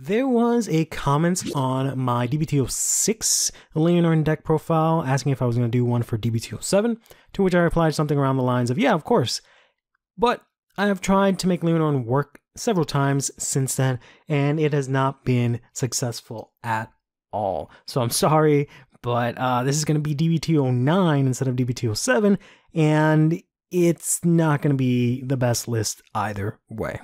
There was a comment on my D-BT06 Lianorn deck profile asking if I was going to do one for D-BT07, to which I replied something around the lines of, yeah, of course. But I have tried to make Lianorn work several times since then, and it has not been successful at all. So I'm sorry, but this is going to be D-BT09 instead of D-BT07, and it's not going to be the best list either way.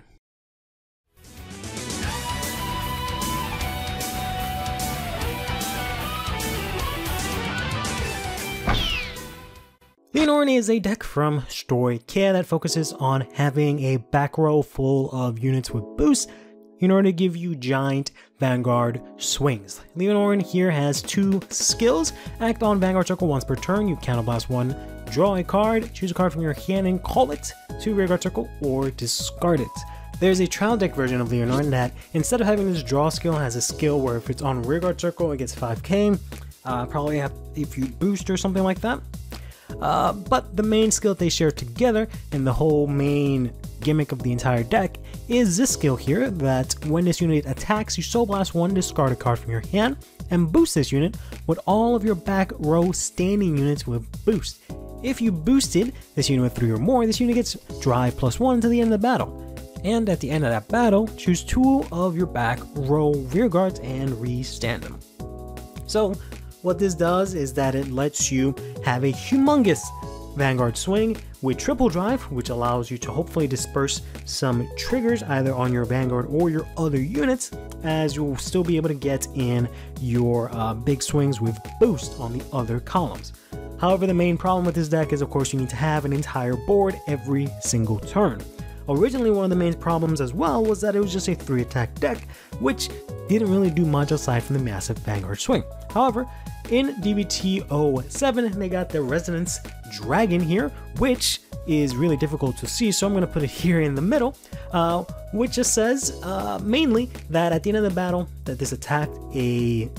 Lianorn is a deck from SocialMedia that focuses on having a back row full of units with boosts in order to give you giant Vanguard swings. Lianorn here has two skills. Act on Vanguard Circle once per turn. You counterblast one, draw a card, choose a card from your hand and call it to Rearguard Circle or discard it. There's a trial deck version of Lianorn that, instead of having this draw skill, has a skill where if it's on Rearguard Circle it gets 5k, probably if you boost or something like that. But the main skill that they share together, and the whole main gimmick of the entire deck, is this skill here, that when this unit attacks, you Soul Blast one, discard a card from your hand, and boost this unit with all of your back row standing units with boost. If you boosted this unit with 3 or more, this unit gets drive +1 to the end of the battle. And at the end of that battle, choose 2 of your back row rear guards and re-stand them. So what this does is that it lets you have a humongous Vanguard swing with triple drive, which allows you to hopefully disperse some triggers either on your Vanguard or your other units, as you'll still be able to get in your big swings with boost on the other columns. However, the main problem with this deck is, of course, you need to have an entire board every single turn. Originally, one of the main problems as well was that it was just a 3-attack deck, which didn't really do much aside from the massive Vanguard swing. However, in D-BT07, they got the Resonance Dragon here, which is really difficult to see, so I'm going to put it here in the middle, which just says mainly that at the end of the battle that this attacked a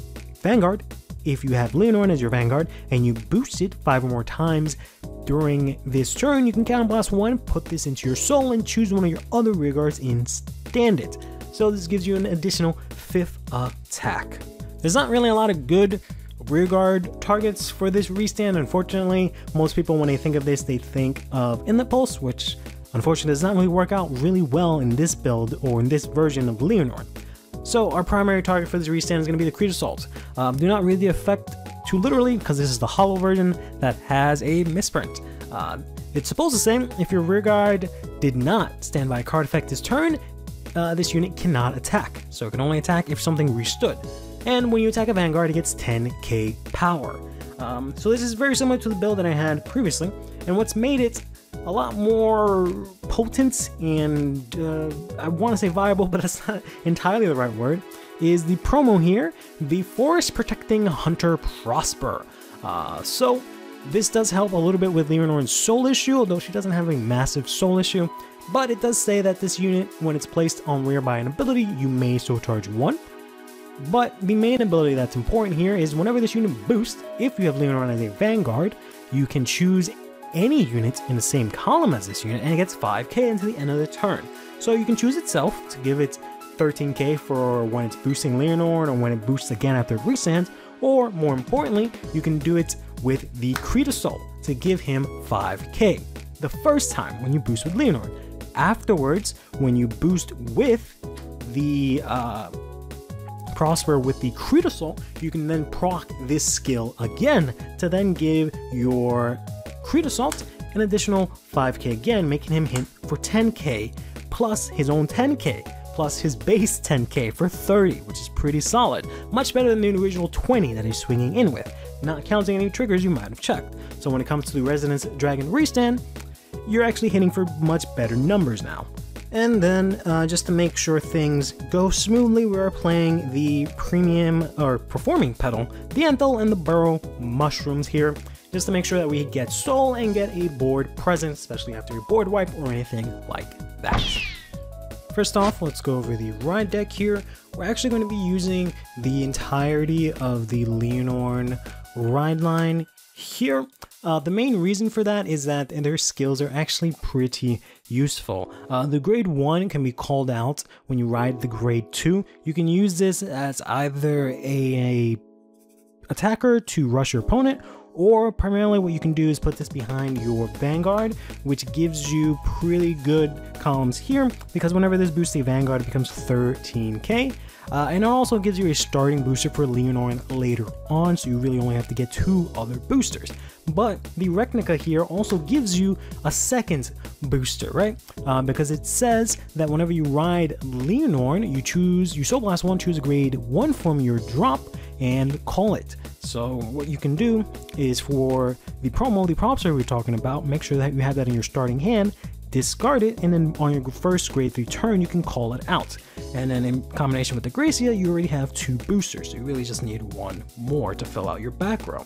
Vanguard. If you have Lianorn as your Vanguard and you boost it 5 or more times during this turn, you can counterblast 1, put this into your soul, and choose one of your other rearguards and stand it. So this gives you an additional 5th attack. There's not really a lot of good rearguard targets for this restand. Unfortunately, most people, when they think of this, they think of Inlet Pulse, which unfortunately does not really work out really well in this build or in this version of Lianorn. So our primary target for this restand is going to be the Creed Assault. Do not read the effect too literally, because this is the hollow version that has a misprint. It's supposed to say if your rearguard did not stand by a card effect this turn, this unit cannot attack. So it can only attack if something restood. And when you attack a Vanguard, it gets 10k power. So this is very similar to the build that I had previously, and what's made it a lot more potent and I want to say viable, but that's not entirely the right word, is the promo here, the Forest Protecting Hunter Prosper. So this does help a little bit with Lianorn's soul issue, although she doesn't have a massive soul issue, but it does say that this unit, when it's placed on rear by an ability, you may soul charge 1. But the main ability that's important here is whenever this unit boosts, if you have Lianorn as a Vanguard, you can choose any unit in the same column as this unit and it gets 5k into the end of the turn. So you can choose itself to give it 13k for when it's boosting Lianorn or when it boosts again after restand, or more importantly, you can do it with the Creed Assault to give him 5k the first time when you boost with Lianorn. Afterwards, when you boost with the Prosper with the Creed Assault, you can then proc this skill again to then give your Creed Assault an additional 5k again, making him hit for 10k plus his own 10k plus his base 10k for 30, which is pretty solid. Much better than the original 20 that he's swinging in with, not counting any triggers you might have checked. So when it comes to the Resonance Dragon restand, you're actually hitting for much better numbers now. And then, just to make sure things go smoothly, we are playing the premium, or performing petal, the Anthel and the Burrow Mushrooms here, just to make sure that we get soul and get a board present, especially after a board wipe or anything like that. First off, let's go over the ride deck here. We're actually going to be using the entirety of the Lianorn ride line here. The main reason for that is that their skills are actually pretty useful. The grade 1 can be called out when you ride the grade 2. You can use this as either a attacker to rush your opponent, or primarily what you can do is put this behind your Vanguard, which gives you pretty good columns here, because whenever this boosts the Vanguard, it becomes 13k. And it also gives you a starting booster for Lianorn later on, so you really only have to get 2 other boosters. But the Replica here also gives you a second booster, right? Because it says that whenever you ride Lianorn, you Soul Blast 1, choose a grade 1 from your drop, and call it. So what you can do is, for the promo, the propster we're talking about, make sure that you have that in your starting hand, discard it, and then on your first grade 3 turn, you can call it out. And then in combination with the Gracia, you already have 2 boosters, so you really just need 1 more to fill out your back row.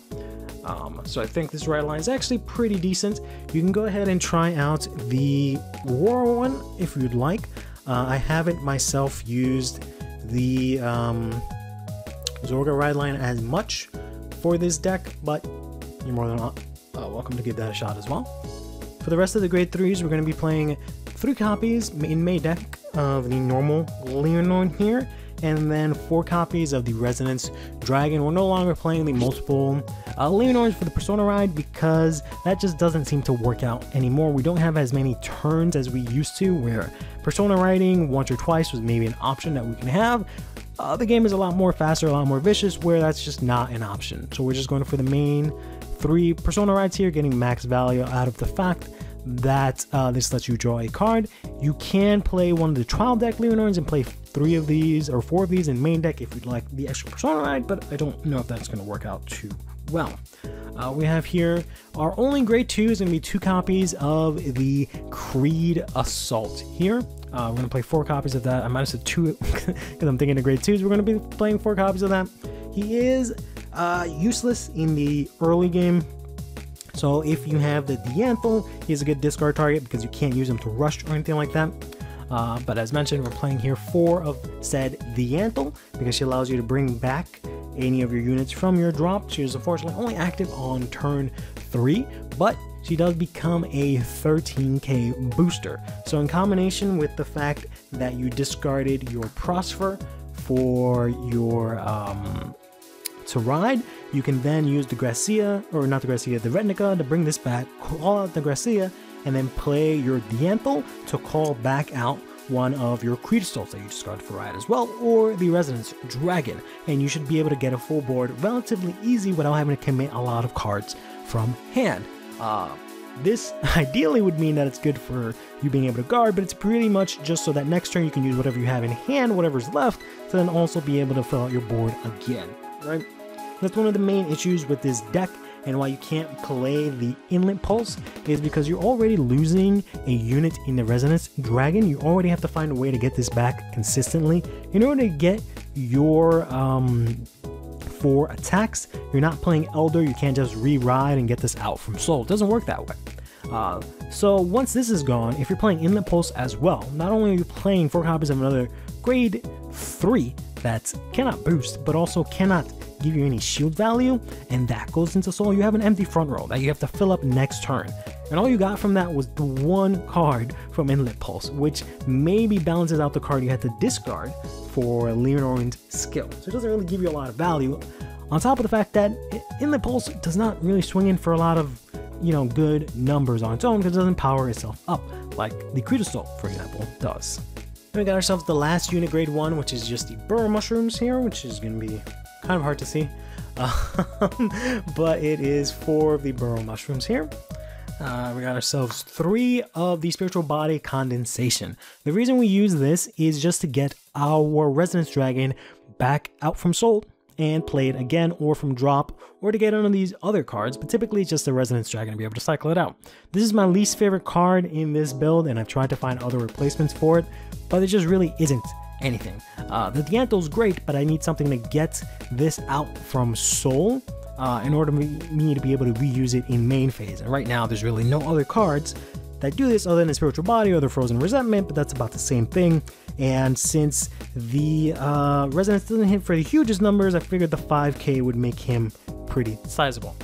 So I think this ride line is actually pretty decent. You can go ahead and try out the War one if you'd like. I haven't myself used the Zorga ride line as much for this deck, but you're more than welcome to give that a shot as well. For the rest of the grade 3s, we're going to be playing 3 copies in main deck of the normal Lianorn here, and then 4 copies of the Resonance Dragon. We're no longer playing the multiple Lianorns for the Persona ride because that just doesn't seem to work out anymore. We don't have as many turns as we used to, where Persona riding once or twice was maybe an option that we can have. The game is a lot more faster, a lot more vicious, where that's just not an option. So we're just going for the main 3 Persona rides here, getting max value out of the fact that this lets you draw a card. You can play one of the trial deck Lianorns and play 3 of these or 4 of these in main deck if you'd like the extra Persona ride, but I don't know if that's going to work out too well. We have here our only grade 2 is going to be 2 copies of the Creed Assault here. We're going to play 4 copies of that. I might have said 2 because I'm thinking of grade 2s. We're going to be playing 4 copies of that. He is useless in the early game. So if you have the Dianthal, he's a good discard target because you can't use him to rush or anything like that. But as mentioned, we're playing here 4 of said Dianthal because she allows you to bring back any of your units from your drop. She is unfortunately only active on turn 3, but she does become a 13k booster. So in combination with the fact that you discarded your Prosper for your to ride, you can then use the Gracia, or not the Gracia, the Replica to bring this back, call out the Gracia, and then play your Dianthal to call back out one of your Creed Assaults that you discarded for ride as well, or the Resonance Dragon, and you should be able to get a full board relatively easy without having to commit a lot of cards from hand. This ideally would mean that it's good for you being able to guard, but it's pretty much just so that next turn you can use whatever you have in hand, whatever's left, to then also be able to fill out your board again, right? That's one of the main issues with this deck, and why you can't play the Inlet Pulse is because you're already losing a unit in the Resonance Dragon. You already have to find a way to get this back consistently. In order to get your 4 attacks, you're not playing Elder, you can't just re-ride and get this out from Soul. It doesn't work that way. So once this is gone, if you're playing Inlet Pulse as well, not only are you playing 4 copies of another grade 3 that cannot boost, but also cannot give you any shield value, and that goes into Soul, you have an empty front row that you have to fill up next turn. And all you got from that was the 1 card from Inlet Pulse, which maybe balances out the card you had to discard for Lianorn's skill. So it doesn't really give you a lot of value, on top of the fact that Inlet Pulse does not really swing in for a lot of, you know, good numbers on its own because it doesn't power itself up like the Creed Assault, for example, does. Then we got ourselves the last unit grade 1, which is just the Burrow Mushrooms here, which is going to be kind of hard to see, but it is 4 of the Burrow Mushrooms here. We got ourselves 3 of the Spiritual Body Condensation. The reason we use this is just to get our Resonance Dragon back out from Soul and play it again, or from drop, or to get one of these other cards, but typically it's just the Resonance Dragon to be able to cycle it out. This is my least favorite card in this build, and I've tried to find other replacements for it, but it just really isn't anything. The Dianthal's great, but I need something to get this out from Soul in order for me to be able to reuse it in main phase. And right now there's really no other cards that do this other than the Spiritual Body or the Frozen Resentment, but that's about the same thing. And since the Resonance doesn't hit for the hugest numbers, I figured the 5k would make him pretty sizable.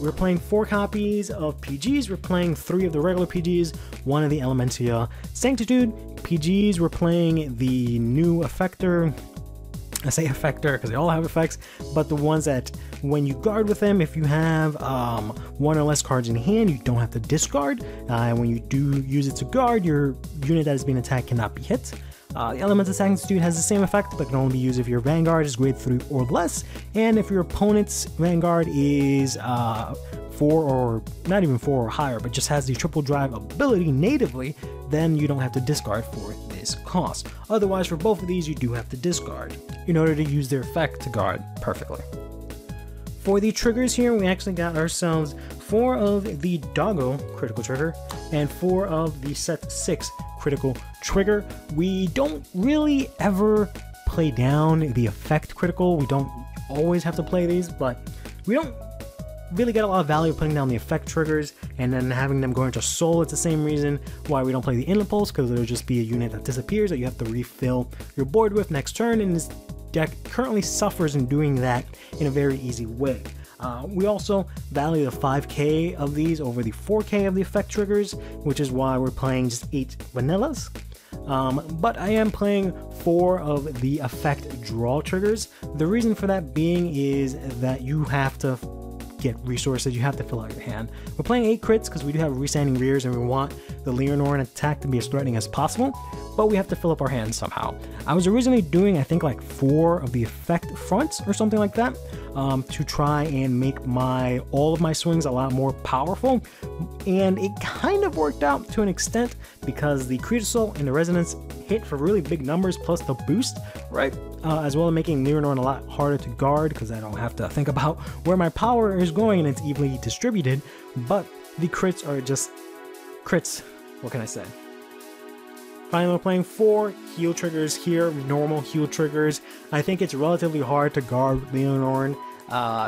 we're playing 4 copies of PGs. We're playing 3 of the regular PGs, 1 of the Elementia Sanctitude. PGs, we're playing the new Effector. I say Effector because they all have effects, but the ones that when you guard with them, if you have 1 or less cards in hand, you don't have to discard. And when you do use it to guard, your unit that is being attacked cannot be hit. The Elemental Sanctitude has the same effect, but can only be used if your Vanguard is grade 3 or less, and if your opponent's Vanguard is 4 or not even 4 or higher, but just has the triple drive ability natively, then you don't have to discard for this cost. Otherwise, for both of these, you do have to discard in order to use their effect to guard perfectly. For the triggers here, we actually got ourselves 4 of the Doggo critical trigger and 4 of the set 6 critical trigger. We don't really ever play down the effect critical. We don't always have to play these, but we don't really get a lot of value putting down the effect triggers and then having them go into soul. It's the same reason why we don't play the impulse, because it'll just be a unit that disappears that you have to refill your board with next turn, and this deck currently suffers in doing that in a very easy way. We also value the 5k of these over the 4k of the effect triggers, which is why we're playing just 8 vanillas. But I am playing 4 of the effect draw triggers. The reason for that being is that you have to get resources, you have to fill out your hand. We're playing 8 crits because we do have restanding rears and we want the Lianorn attack to be as threatening as possible, but we have to fill up our hands somehow. I was originally doing, I think, like 4 of the effect fronts or something like that, to try and make all of my swings a lot more powerful, and it kind of worked out to an extent because the Creedsoul and the Resonance hit for really big numbers plus the boost, right? As well as making Lianorn a lot harder to guard because I don't have to think about where my power is going and it's evenly distributed, but the crits are just crits. What can I say? Finally, we're playing 4 heal triggers here, normal heal triggers. I think it's relatively hard to guard Lianorn,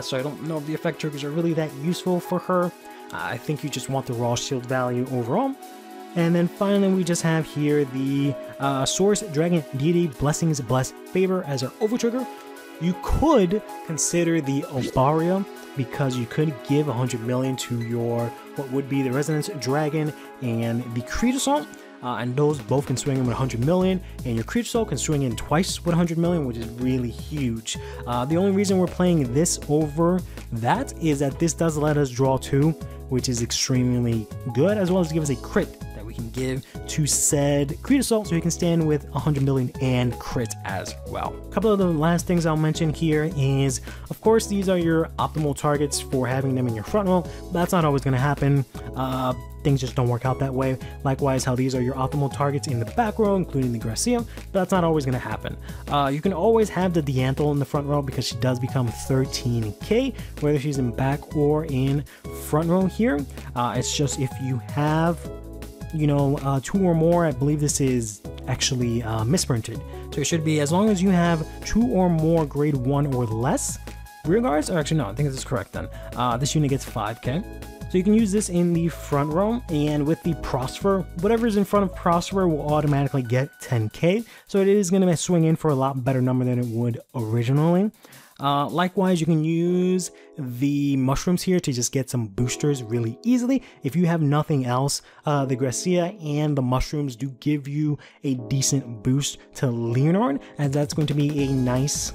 so I don't know if the effect triggers are really that useful for her. I think you just want the raw shield value overall. And then finally, we just have here the Source Dragon Deity Blessings Bless Favor as our over trigger. You could consider the Obaria because you could give 100 million to your what would be the Resonance Dragon and the Creedsoul. And those both can swing in with 100 million, and your Creedsoul can swing in twice with 100 million, which is really huge. The only reason we're playing this over that is that this does let us draw 2, which is extremely good, as well as give us a crit that we can give to said Creedsoul, so he can stand with 100 million and crit as well. A couple of the last things I'll mention here is, of course, these are your optimal targets for having them in your front row. That's not always going to happen. Things just don't work out that way. Likewise, how these are your optimal targets in the back row, including the Gracia, but that's not always going to happen. You can always have the Dianthal in the front row because she does become 13k, whether she's in back or in front row here. It's just if you have, 2 or more, I believe this is actually misprinted. So it should be, as long as you have 2 or more grade 1 or less rear guards, or actually no, I think this is correct then. This unit gets 5k. So you can use this in the front row, and with the Prosper, whatever's in front of Prosper will automatically get 10k, so it is going to swing in for a lot better number than it would originally. Likewise, you can use the mushrooms here to just get some boosters really easily. If you have nothing else, the Gracia and the mushrooms do give you a decent boost to Lianorn, and that's going to be a nice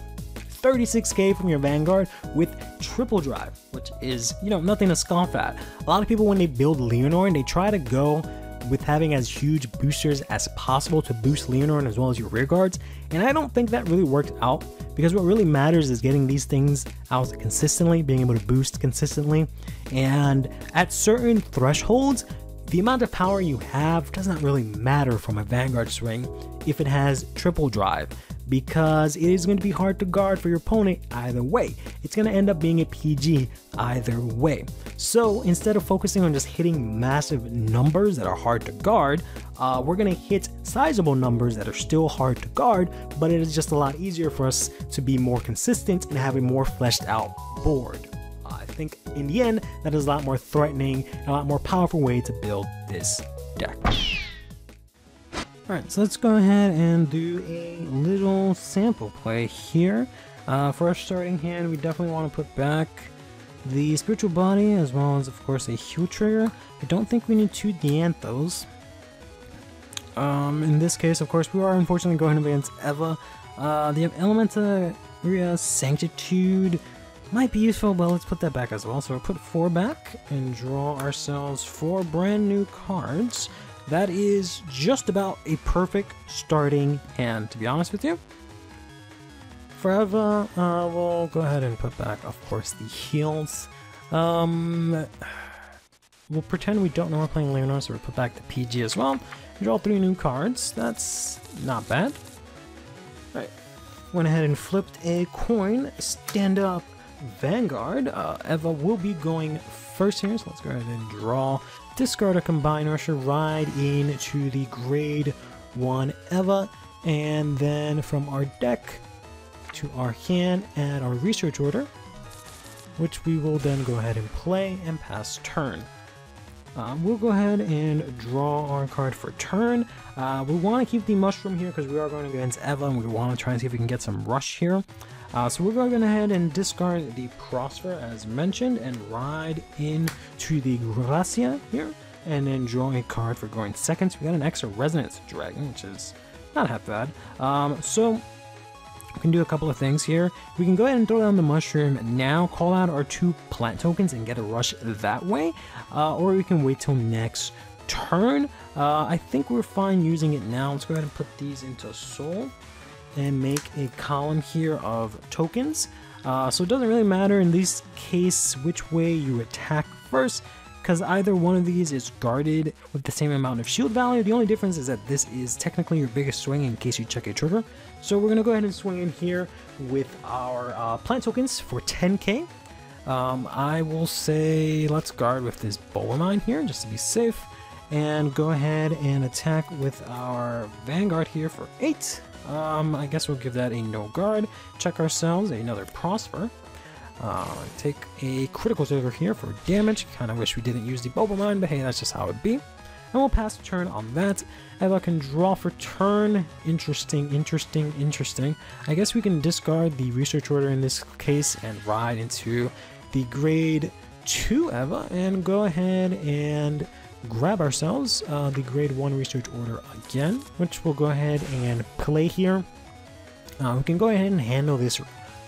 36k from your Vanguard with triple drive, which is, nothing to scoff at. A lot of people, when they build Lianorn, they try to go with having as huge boosters as possible to boost Lianorn as well as your rear guards, and I don't think that really worked out, because what really matters is getting these things out consistently, being able to boost consistently, and at certain thresholds, the amount of power you have does not really matter from a Vanguard swing if it has triple drive, because it is going to be hard to guard for your opponent either way. It's going to end up being a PG either way. So instead of focusing on just hitting massive numbers that are hard to guard, we're going to hit sizable numbers that are still hard to guard, but it is just a lot easier for us to be more consistent and have a more fleshed out board. I think in the end, that is a lot more threatening and a lot more powerful way to build this deck. Alright, so let's go ahead and do a little sample play here. For our starting hand, we definitely want to put back the spiritual body, as well as, of course, a heal trigger. I don't think we need 2 Dianthos. In this case, of course, we are unfortunately going against Eva. The Elementa Sanctitude might be useful, but let's put that back as well. So we'll put 4 back and draw ourselves 4 brand new cards. That is just about a perfect starting hand, to be honest with you. For Eva, we'll go ahead and put back, of course, the heals. We'll pretend we don't know we're playing Lianorn, so we'll put back the PG as well. Draw 3 new cards. That's not bad. Right. Went ahead and flipped a coin. Stand up Vanguard. Eva will be going first here, so let's go ahead and draw. Discard a Combine Rusher, ride into the grade 1 Eva, and then from our deck to our hand add our research order, which we will then go ahead and play and pass turn. We'll go ahead and draw our card for turn. We want to keep the mushroom here because we are going against Eva and we want to try and see if we can get some rush here. So we're going ahead and discard the Prosper as mentioned and ride into the Gracia here and then draw a card for going second. So we got an extra Resonance Dragon, which is not half bad. So we can do a couple of things here. We can go ahead and throw down the mushroom now, call out our 2 plant tokens and get a rush that way, or we can wait till next turn. I think we're fine using it now. Let's go ahead and put these into Soul and make a column here of tokens. So it doesn't really matter in this case which way you attack first, because either one of these is guarded with the same amount of shield value. The only difference is that this is technically your biggest swing in case you check a trigger. So we're going to go ahead and swing in here with our plant tokens for 10k. I will say let's guard with this Bowl Mine here just to be safe, and go ahead and attack with our Vanguard here for 8. I guess we'll give that a no guard. Check ourselves another Prosper. Take a critical trigger here for damage. Kind of wish we didn't use the Boba Mine, but hey, that's just how it be. And we'll pass the turn on that. Eva can draw for turn. Interesting. I guess we can discard the research order in this case and ride into the grade 2 Eva and go ahead and grab ourselves the grade 1 research order again, which we'll go ahead and play here. We can go ahead and handle this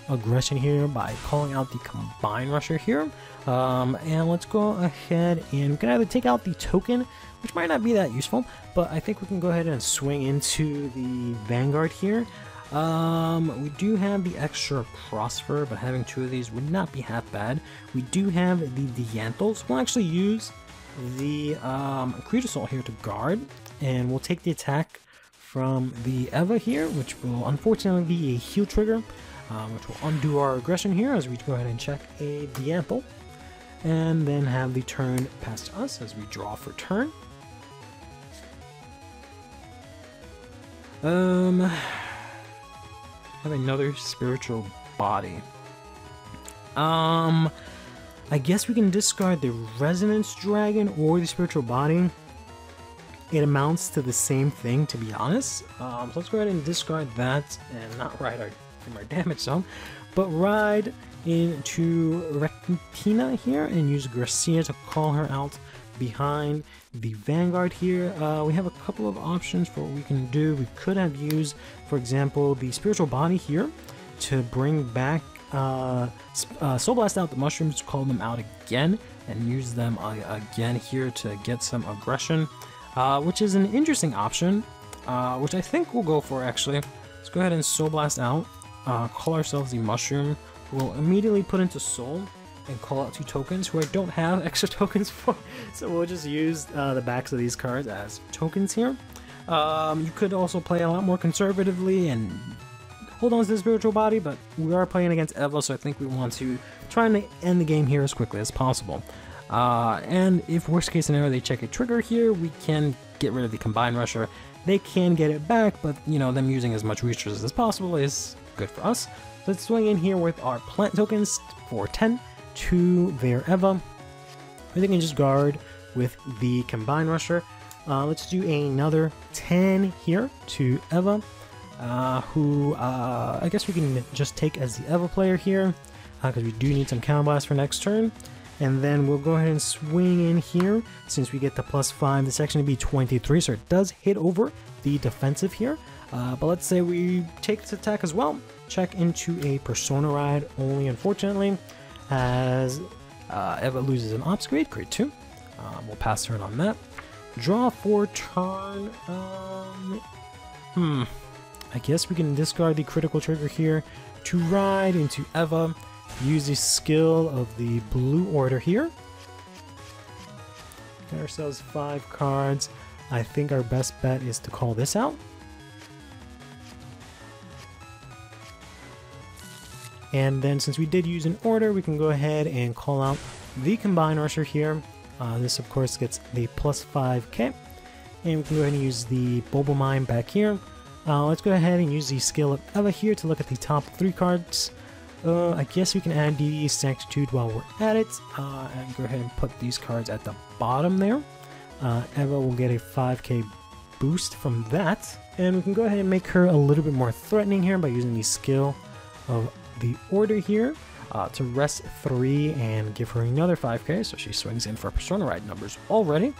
aggression here by calling out the Combine Rusher here. And let's go ahead and we can either take out the token, which might not be that useful, but I think we can go ahead and swing into the Vanguard here. We do have the extra Prosper, but having 2 of these would not be half bad. We do have the Dianthos. We'll actually use the Creed Assault here to guard, and we'll take the attack from the Eva here, which will unfortunately be a heal trigger, which will undo our aggression here as we go ahead and check a Dianthos, and then have the turn pass to us as we draw for turn. Have another spiritual body. I guess we can discard the Resonance Dragon or the spiritual body. It amounts to the same thing, to be honest. So let's go ahead and discard that and not ride from our damage zone, but ride into Rectina here and use Gracia to call her out behind the Vanguard here. We have a couple of options for what we can do. We could have used, for example, the spiritual body here to bring back Soul Blast out the mushrooms, call them out again, and use them again here to get some aggression, which is an interesting option, which I think we'll go for actually. Let's go ahead and Soul Blast out, call ourselves the mushroom. We'll immediately put into Soul and call out 2 tokens who I don't have extra tokens for, so we'll just use the backs of these cards as tokens here. You could also play a lot more conservatively and hold on to the spiritual body, but we are playing against Eva, so I think we want to try and end the game here as quickly as possible. And if worst case scenario they check a trigger here, we can get rid of the Combine Rusher. They can get it back, but you know, them using as much resources as possible is good for us. Let's swing in here with our plant tokens for 10 to their Eva. They can just guard with the Combine Rusher. Let's do another 10 here to Eva, who I guess we can just take as the Eva player here. because we do need some counterblast for next turn. And then we'll go ahead and swing in here. Since we get the +5, this actually be 23, so it does hit over the defensive here. But let's say we take this attack as well. Check into a Persona Ride, only unfortunately, as Eva loses an Ops grade 2. We'll pass turn on that. Draw for turn. I guess we can discard the critical trigger here to ride into Eva. Use the skill of the blue order here. Get ourselves 5 cards. I think our best bet is to call this out. And then since we did use an order, we can go ahead and call out the Combine Rusher here. This of course gets the +5k. And we can go ahead and use the Bulba Mine back here. Let's go ahead and use the skill of Eva here to look at the top 3 cards. I guess we can add the Sanctitude while we're at it, and go ahead and put these cards at the bottom there. Eva will get a 5k boost from that, and we can go ahead and make her a little bit more threatening here by using the skill of the order here to rest 3 and give her another 5k, so she swings in for Persona Ride numbers already.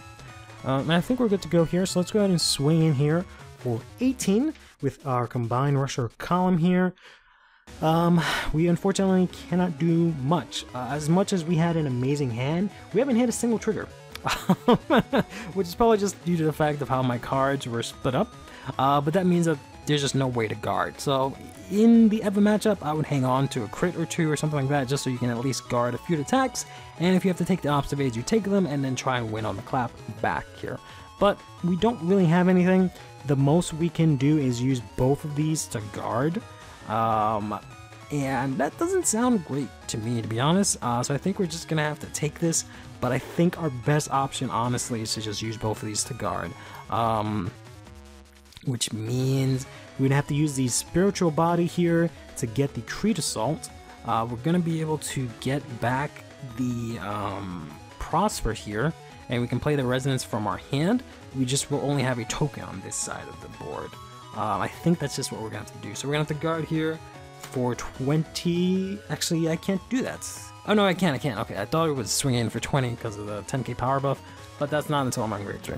And I think we're good to go here, so let's go ahead and swing in here for 18 with our Combine Rusher column here. We unfortunately cannot do much. As much as we had an amazing hand, we haven't hit a single trigger. Which is probably just due to the fact of how my cards were split up. But that means that there's just no way to guard. So in the Eva matchup, I would hang on to a crit or 2 or something like that, just so you can at least guard a few attacks. And if you have to take the Ops evades, you take them and then try and win on the clap back here. But we don't really have anything. The most we can do is use both of these to guard. And that doesn't sound great to me, to be honest. So I think we're just gonna have to take this. But I think our best option, honestly, is to just use both of these to guard. Which means we'd have to use the Spiritual Body here to get the Creed Assault. We're gonna be able to get back the Prosper here, and we can play the Resonance from our hand. We just will only have a token on this side of the board. I think that's just what we're gonna have to do. So we're gonna have to guard here for 20. Actually, I can't do that. Oh no, I can. Okay, I thought it was swinging in for 20 because of the 10k power buff, but that's not until I'm on grade 3.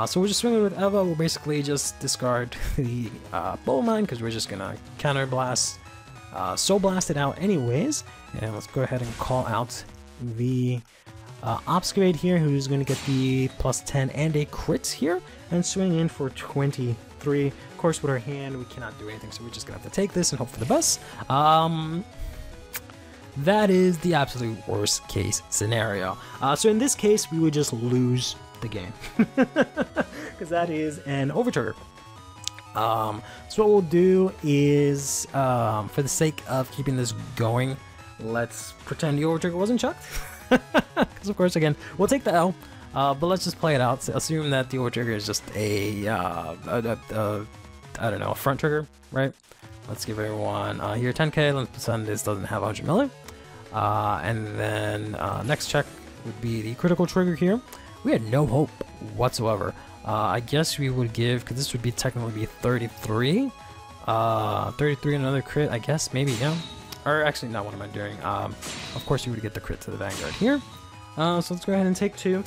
So we're just swinging with Eva. We'll basically just discard the Bulba Mine because we're just gonna counter blast, Soul Blast it out anyways. And let's go ahead and call out the Obscurate here, who's going to get the +10 and a crit here, and swing in for 23. Of course, with our hand, we cannot do anything, so we're just going to have to take this and hope for the best. That is the absolute worst case scenario. So in this case, we would just lose the game, because that is an overtrigger. So what we'll do is, for the sake of keeping this going, let's pretend the overtrigger wasn't chucked. Because of course, again, we'll take the L, but let's just play it out. So assume that the overtrigger is just a, I don't know, a front trigger, right? Let's give everyone here 10k. Let's pretend this doesn't have 100 melee. And then next check would be the critical trigger here. We had no hope whatsoever. I guess we would give, because this would be technically be 33. 33 another crit, I guess, maybe, yeah. Or actually, not what am I doing? Of course, you would get the crit to the Vanguard here. So let's go ahead and take 2.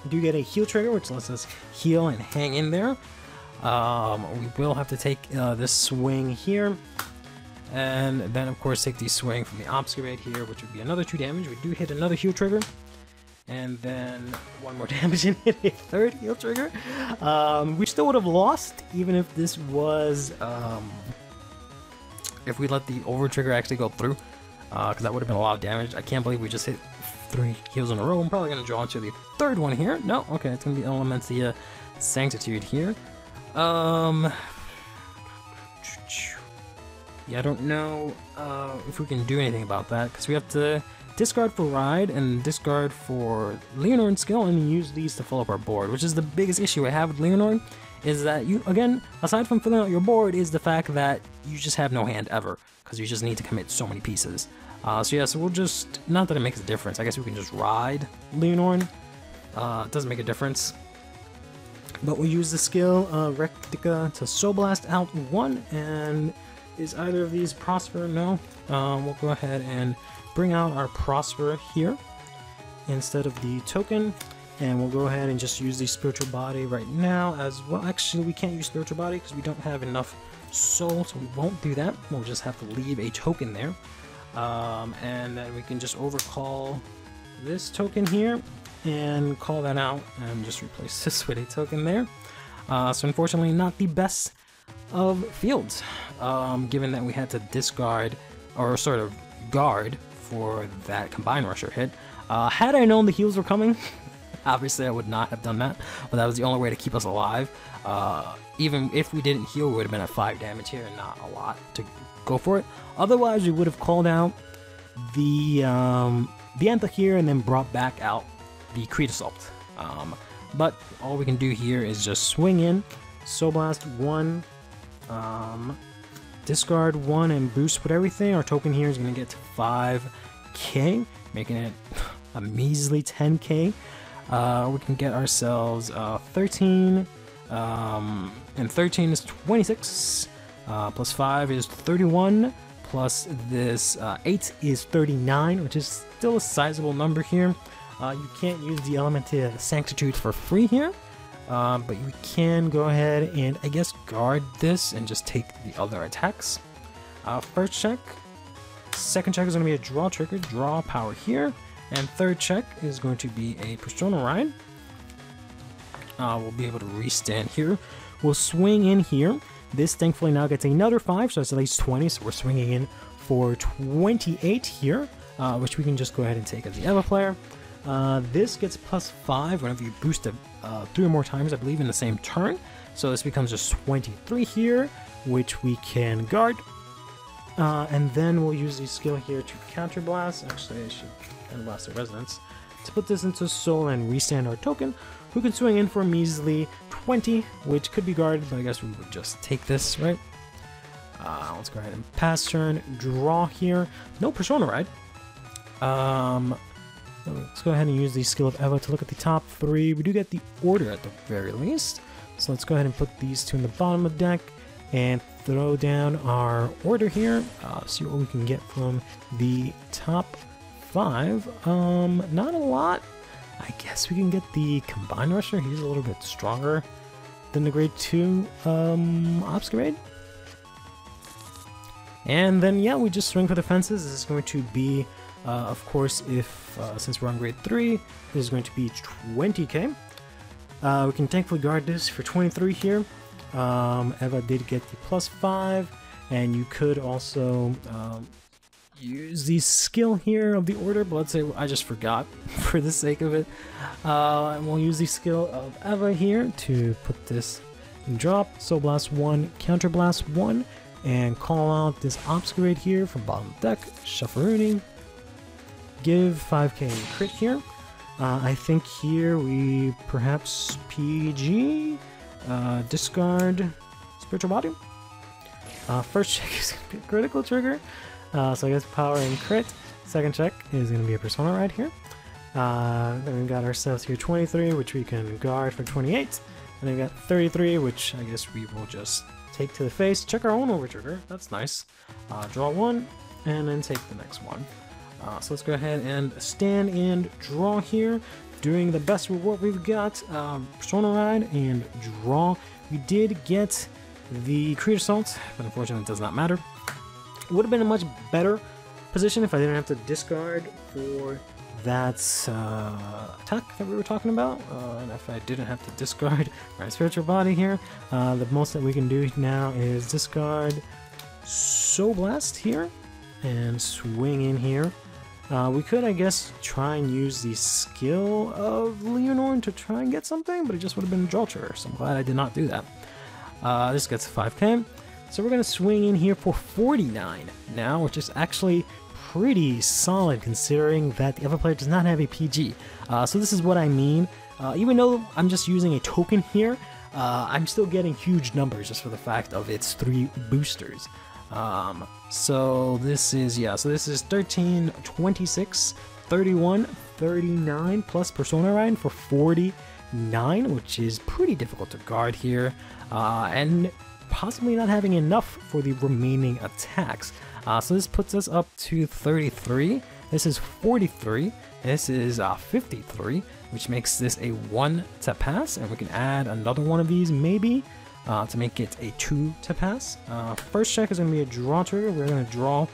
We do get a heal trigger, which lets us heal and hang in there. We will have to take this swing here. And then, of course, take the swing from the Obscurate here, which would be another 2 damage. We do hit another heal trigger. And then 1 more damage and hit a 3rd heal trigger. We still would have lost, even if this was... if we let the over trigger actually go through, because that would have been a lot of damage. I can't believe we just hit 3 heals in a row. I'm probably going to draw into the 3rd one here. No, okay, it's going to be Elementia Sanctitude here. Yeah, I don't know if we can do anything about that, because we have to discard for Ride and discard for Lianorn skill and use these to fill up our board, which is the biggest issue I have with Lianorn. Is that you, again, aside from filling out your board, is the fact that you just have no hand ever, because you just need to commit so many pieces. So yeah, so we'll just, not that it makes a difference, I guess we can just ride Lianorn. It doesn't make a difference. But we'll use the skill Rectica to Soul Blast out 1, and Is either of these Prosper? No. We'll go ahead and bring out our Prosper here instead of the token, and we'll go ahead and just use the Spiritual Body right now as well. Actually, we can't use Spiritual Body because we don't have enough soul, so we won't do that. We'll just have to leave a token there, and then we can just overcall this token here and call that out and just replace this with a token there. So unfortunately not the best of fields, given that we had to discard or sort of guard for that Combine Rusher hit. Had I known the heals were coming, obviously I would not have done that, but that was the only way to keep us alive. Even if we didn't heal, we would have been at 5 damage here and not a lot to go for it. Otherwise we would have called out the Antha here and then brought back out the Creed Assault. But all we can do here is just swing in, Soul Blast 1, discard 1 and boost with everything. Our token here is going to get to 5k, making it a measly 10k. We can get ourselves 13, and 13 is 26, plus 5 is 31, plus this 8 is 39, which is still a sizable number here. You can't use the Elemental Sanctitude for free here, but you can go ahead and I guess guard this and just take the other attacks. First check, second check is going to be a draw trigger, draw power here, and third check is going to be a Persona Ride. We'll be able to restand here. We'll swing in here. This thankfully now gets another 5, so it's at least 20, so we're swinging in for 28 here, which we can just go ahead and take as the Eva player. This gets plus 5 whenever you boost it 3 or more times, I believe, in the same turn. So this becomes just 23 here, which we can guard. And then we'll use the skill here to counter blast. Actually, I should counter blast the Resonance to put this into Soul and restand our token, who can swing in for a measly 20, which could be guarded, but I guess we would just take this, right? Let's go ahead and pass turn, draw here. No Persona Ride. Let's go ahead and use the skill of Eva to look at the top 3. We do get the order at the very least. So let's go ahead and put these 2 in the bottom of the deck and throw down our order here. See what we can get from the top 5. Not a lot. I guess we can get the Combine Rusher. He's a little bit stronger than the grade 2 Obscurate. And then, yeah, we just swing for the fences. This is going to be, of course, if since we're on grade 3, this is going to be 20k. We can thankfully guard this for 23 here. Eva did get the plus 5, and you could also use the skill here of the order, but let's say I just forgot for the sake of it. And we'll use the skill of Eva here to put this in drop. Soul Blast 1, Counter Blast 1, and call out this Obscurate here from bottom of the deck, Shuffle-Rooting, give 5k crit here. I think here we perhaps PG, discard Spiritual Body. First check is going to be a critical trigger, so I guess power and crit. Second check is going to be a Persona Ride here. Then we've got ourselves here 23, which we can guard for 28. And then we've got 33, which I guess we will just take to the face. Check our own over trigger, that's nice. Draw 1, and then take the next one. So let's go ahead and stand and draw here, doing the best with what we've got. Persona Ride and draw. We did get the Creed Assault, but unfortunately it does not matter. It would have been a much better position if I didn't have to discard for that attack that we were talking about, and if I didn't have to discard my Spiritual Body here. The most that we can do now is discard Soul Blast here and swing in here. We could, I guess, try and use the skill of Lianorn to try and get something, but it just would have been a draw trigger, so I'm glad I did not do that. This gets 5k, so we're going to swing in here for 49 now, which is actually pretty solid considering that the other player does not have a PG. So this is what I mean. Even though I'm just using a token here, I'm still getting huge numbers just for the fact of its 3 boosters. So this is, yeah, so this is 13, 26, 31, 39 plus Persona Ride for 49, which is pretty difficult to guard here. And possibly not having enough for the remaining attacks. So this puts us up to 33. This is 43. This is 53, which makes this a 1 to pass, and we can add another one of these maybe to make it a 2 to pass. First check is going to be a draw trigger. We're going to draw.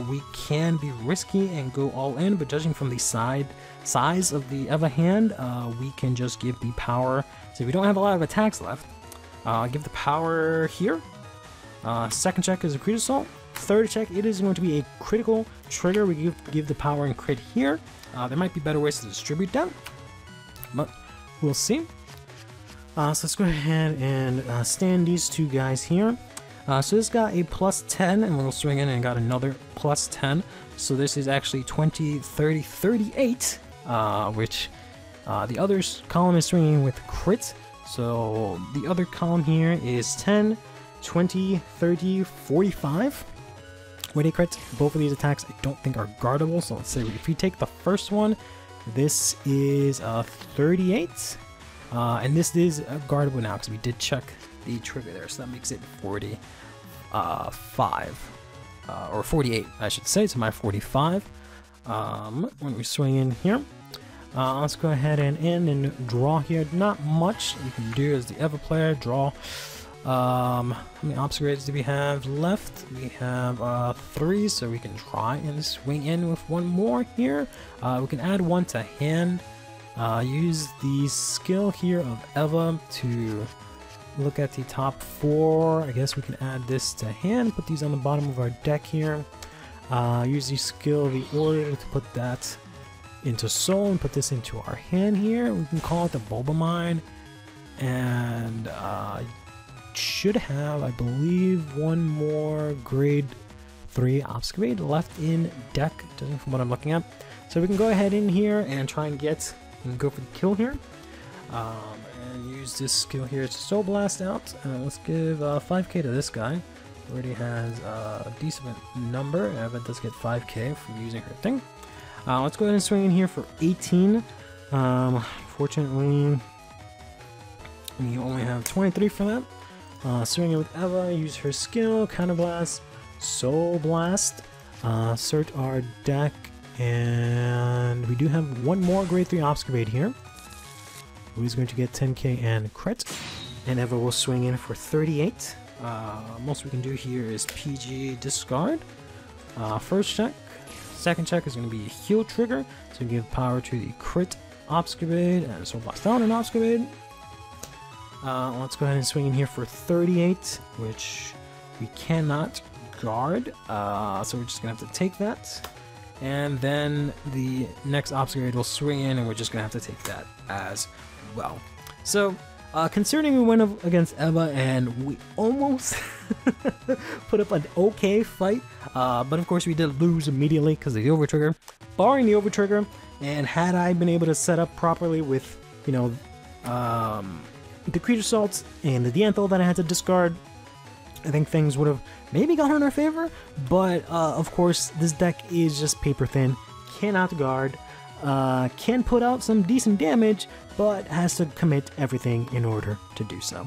We can be risky and go all in, but judging from the size of the Eva hand, we can just give the power. So if we don't have a lot of attacks left, give the power here. Second check is a crit assault. Third check, it is going to be a critical trigger. We give the power and crit here. There might be better ways to distribute that, but we'll see. So let's go ahead and stand these two guys here. So this got a plus 10, and we'll swing in and got another plus 10. So this is actually 20, 30, 38, which the other column is swinging with crit. So the other column here is 10, 20, 30, 45. With a crit, both of these attacks I don't think are guardable. So let's say if we take the first one, this is 38. And this is guardable now because we did check the trigger there, so that makes it 45 or 48 I should say. So my 45. When we swing in here, let's go ahead and end and draw here. Not much you can do as the Eva player. Draw. How many upgrades do we have left? We have 3, so we can try and swing in with one more here. We can add one to hand. Use the skill here of Eva to look at the top 4. I guess we can add this to hand, put these on the bottom of our deck here. Use the skill of the order to put that into soul and put this into our hand here. We can call it the Bulba Mine, and should have, I believe, one more grade 3 Obscurate left in deck, judging from what I'm looking at. So we can go ahead in here and try and go for the kill here. And use this skill here to Soul Blast out. Let's give 5k to this guy. Already has a decent number. Eva does get 5k for using her thing. Let's go ahead and swing in here for 18. Fortunately, we only have 23 for that. Swing in with Eva, use her skill, Counter Blast, Soul Blast, search our deck, and we do have one more grade 3 Obscurate here, who's going to get 10k and crit, and Eva will swing in for 38. Most we can do here is PG discard. First check. Second check is going to be a heal trigger, so we give power to the crit Obscurate and Soul Blast down and Obscurate. Let's go ahead and swing in here for 38, which we cannot guard, so we're just gonna have to take that, and then the next Obscurate will swing in, and we're just gonna have to take that as well. So considering we went up against Eva and we almost put up an okay fight, but of course we did lose immediately because of the overtrigger. Barring the overtrigger, and had I been able to set up properly with, you know, the Creature Assaults and the Dianthal that I had to discard, I think things would have maybe gone in our favor, but of course this deck is just paper thin, cannot guard, can put out some decent damage, but has to commit everything in order to do so.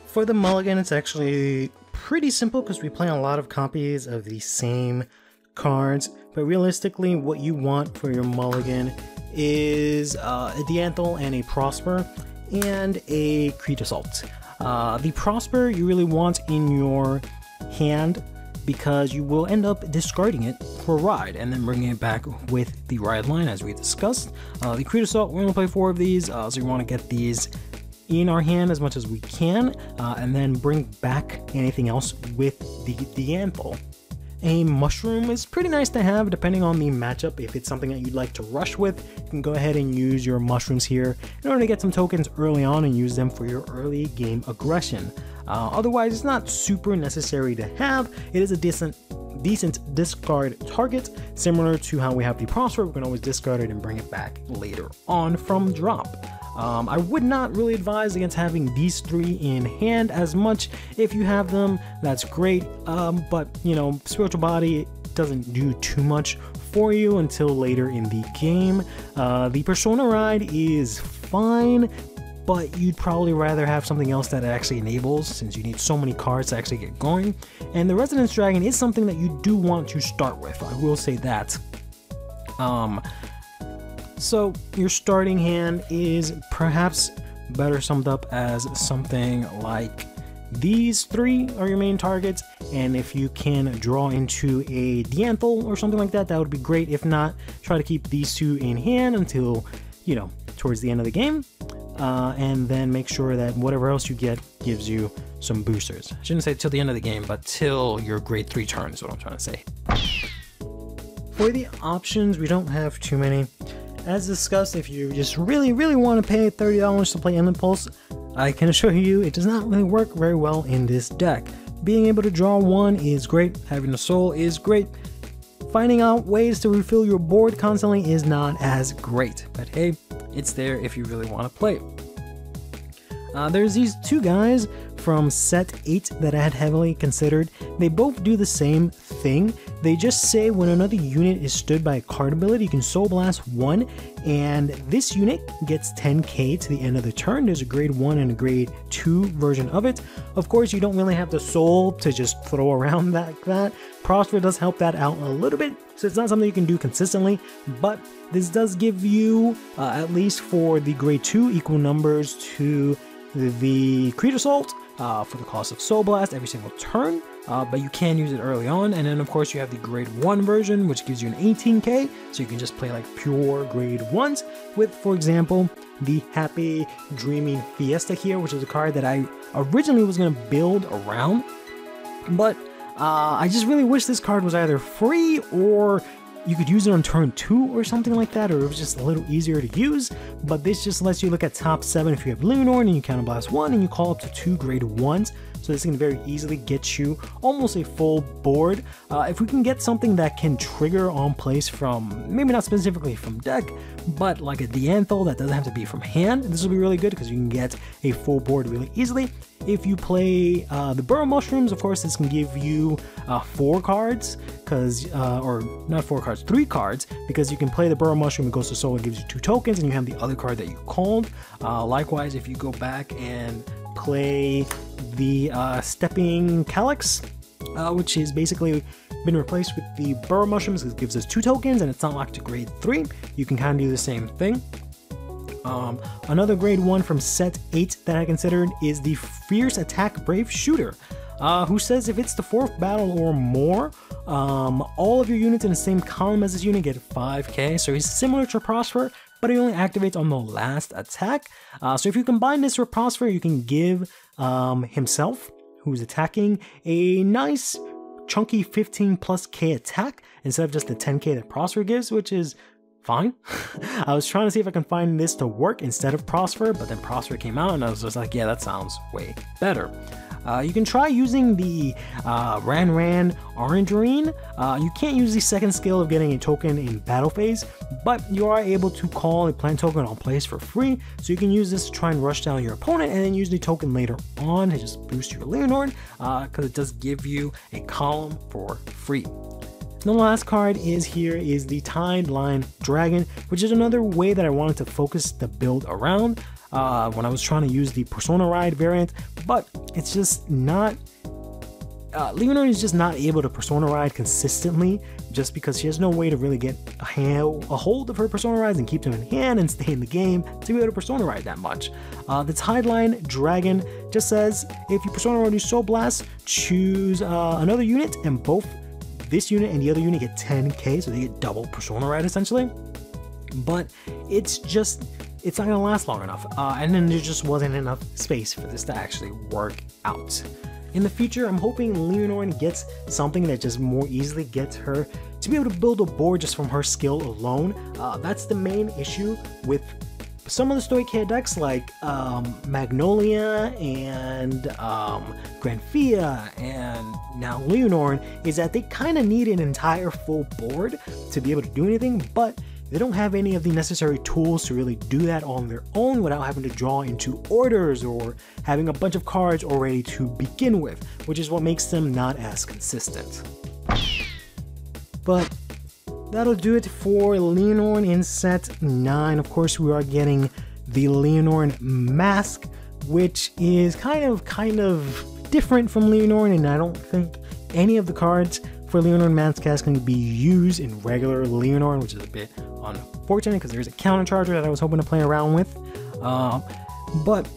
For the Mulligan, it's actually pretty simple because we play a lot of copies of the same cards, but realistically what you want for your Mulligan is a Dianthal and a Prosper, and a Creature Assault. The Prosper you really want in your hand because you will end up discarding it for Ride and then bringing it back with the Ride line as we discussed. The Creature Assault, we're going to play 4 of these, so we want to get these in our hand as much as we can, and then bring back anything else with the Dianthal. A Mushroom is pretty nice to have depending on the matchup. If it's something that you'd like to rush with, you can go ahead and use your Mushrooms here in order to get some tokens early on and use them for your early game aggression. Otherwise, it's not super necessary to have. It is a decent discard target, similar to how we have the Prosper. We can always discard it and bring it back later on from drop. I would not really advise against having these 3 in hand as much. If you have them, that's great, but you know, Spiritual Body doesn't do too much for you until later in the game. The Persona Ride is fine, but you'd probably rather have something else that it actually enables, since you need so many cards to actually get going. And the Resonance Dragon is something that you do want to start with, I will say that. So your starting hand is perhaps better summed up as something like these three are your main targets, and if you can draw into a Dianthal or something like that, that would be great. If not, try to keep these two in hand until, you know, towards the end of the game, and then make sure that whatever else you get gives you some boosters. I shouldn't say till the end of the game, but till your grade 3 turn is what I'm trying to say. For the options, we don't have too many. As discussed, if you just really want to pay $30 to play Impulse, I can assure you it does not really work very well in this deck. Being able to draw one is great, having a soul is great, finding out ways to refill your board constantly is not as great, but hey, it's there if you really want to play. There's these two guys from set 8 that I had heavily considered. They both do the same thing. They just say when another unit is stood by a card ability, you can Soul Blast 1, and this unit gets 10k to the end of the turn. There's a grade 1 and a grade 2 version of it. Of course, you don't really have the soul to just throw around like that. Prosper does help that out a little bit, so it's not something you can do consistently, but this does give you, at least for the grade 2, equal numbers to the Creed Assault for the cost of Soul Blast every single turn, but you can use it early on. And then of course you have the grade 1 version, which gives you an 18k, so you can just play like pure grade 1s with, for example, the Happy Dreaming Fiesta here, which is a card that I originally was going to build around, but I just really wish this card was either free or you could use it on turn 2 or something like that, or it was just a little easier to use. But this just lets you look at top 7 if you have Lianorn and you counterblast 1 and you call up to 2 grade 1s. So this can very easily get you almost a full board. If we can get something that can trigger on place from, maybe not specifically from deck, but like a Dianthal that doesn't have to be from hand, this will be really good because you can get a full board really easily. If you play the Burrow Mushrooms, of course, this can give you 4 cards, or not 4 cards, 3 cards, because you can play the Burrow Mushroom, it goes to Soul, it gives you 2 tokens, and you have the other card that you called. Likewise, if you go back and play the Stepping Calyx, which is basically been replaced with the Burrow Mushrooms, it gives us 2 tokens, and it's not locked to grade 3, you can kind of do the same thing. Another grade 1 from set 8 that I considered is the Fierce Attack Brave Shooter, who says if it's the 4th battle or more, all of your units in the same column as this unit get 5k, so he's similar to Prosper, but he only activates on the last attack. So if you combine this with Prosper, you can give himself, who's attacking, a nice chunky 15+k attack instead of just the 10k that Prosper gives, which is fine. I was trying to see if I can find this to work instead of Prosper, but then Prosper came out and I was just like, yeah, that sounds way better. You can try using the Ran Orangerine. You can't use the second skill of getting a token in battle phase, but you are able to call a plant token on place for free, so you can use this to try and rush down your opponent and then use the token later on to just boost your Lianorn, because it does give you a column for free. The last card is the Tideline Dragon, which is another way that I wanted to focus the build around when I was trying to use the Persona Ride variant, but it's just not, Lianorn is just not able to Persona Ride consistently, just because she has no way to really get a hold of her Persona Rides and keep them in hand and stay in the game to be able to Persona Ride that much. The Tideline Dragon just says if you Persona Ride your Soul Blast, choose another unit, and both this unit and the other unit get 10k, so they get double Persona Ride essentially. But it's not gonna last long enough, and then there just wasn't enough space for this to actually work out. In the future, I'm hoping Lianorn gets something that just more easily gets her to be able to build a board just from her skill alone. That's the main issue with some of the Stoic Care decks like Magnolia and Granfia and now Lianorn, is that they kind of need an entire full board to be able to do anything, but they don't have any of the necessary tools to really do that on their own without having to draw into orders or having a bunch of cards already to begin with, which is what makes them not as consistent. But that'll do it for Lianorn in set 9. Of course, we are getting the Lianorn mask, which is kind of different from Lianorn, and I don't think any of the cards for Lianorn mask can be used in regular Lianorn, which is a bit unfortunate because there's a counter charger that I was hoping to play around with. But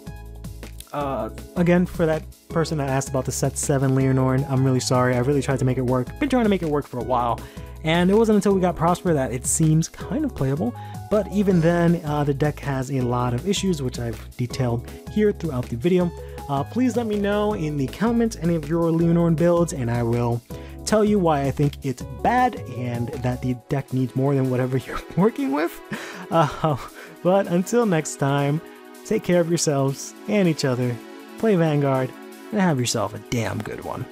again, for that person that asked about the set 7 Lianorn, I'm really sorry. I really tried to make it work. Been trying to make it work for a while, and it wasn't until we got Prosper that it seems kind of playable. But even then, the deck has a lot of issues, which I've detailed here throughout the video. Please let me know in the comments any of your Lianorn builds, and I will tell you why I think it's bad and that the deck needs more than whatever you're working with. But until next time, take care of yourselves and each other, play Vanguard, and have yourself a damn good one.